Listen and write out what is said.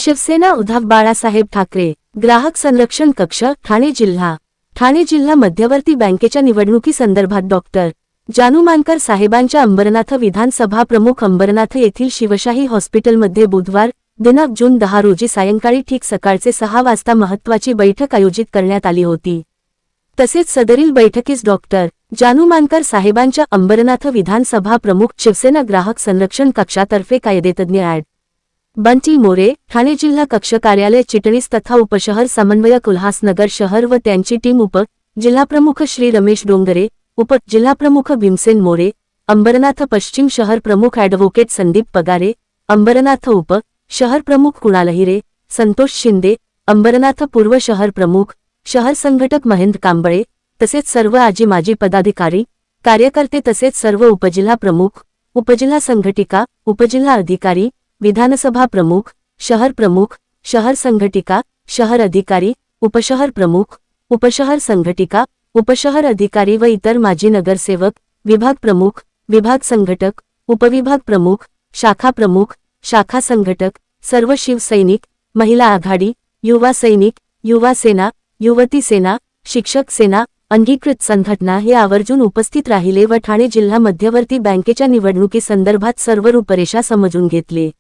शिवसेना उद्धव बाळासाहेब ठाकरे ग्राहक संरक्षण कक्ष ठाणे जिल्हा मध्यवर्ती बँकेच्या निवडणुकीसंदर्भात डॉक्टर जानू मानकर साहेबांच्या अंबरनाथ विधानसभा प्रमुख अंबरनाथ येथील शिवशाही हॉस्पिटलमध्ये बुधवार दिनांक जून 10 रोजी सायंकाळी ठीक सकाळचे 6 वाजता महत्त्वाची बैठक आयोजित करण्यात आली होती। तसेच सदरील बैठकीस डॉक्टर जानू मानकर साहेबांच्या अंबरनाथ विधानसभा प्रमुख शिवसेना ग्राहक संरक्षण कक्षातर्फे कायदेतज्ञ ॲड. बंटी मोरे ठाणे जिल्हा कक्ष कार्यालय चिटणीस तथा उपशहर समन्वयक उल्हासनगर शहर व त्यांची टीम उप जिल्हाप्रमुख श्री रमेश डोंगरे उप जिल्हाप्रमुख भीमसेन मोरे अंबरनाथ पश्चिम शहर प्रमुख ॲडव्होकेट संदीप पगारे अंबरनाथ उप शहर प्रमुख कुणाल हिरे संतोष शिंदे अंबरनाथ पूर्व शहर प्रमुख शहर संघटक महेंद्र कांबळे तसेच सर्व आजी माजी पदाधिकारी कार्यकर्ते तसेच सर्व उपजिल्हा प्रमुख उपजिल्हा संघटिका उपजिल्हा अधिकारी विधानसभा प्रमुख शहर संघटिका शहर अधिकारी उपशहर प्रमुख उपशहर संघटिका उपशहर अधिकारी व इतर माजी नगरसेवक विभाग प्रमुख विभाग संघटक उपविभाग प्रमुख शाखा संघटक सर्व शिवसैनिक महिला आघाडी युवा सैनिक युवा सेना युवती सेना शिक्षक सेना अंगीकृत संघटना हे आवर्जून उपस्थित राहिले व ठाणे जिल्हा मध्यवर्ती बँकेच्या निवडणुकीसंदर्भात सर्व रूपरेषा समजून घेतले।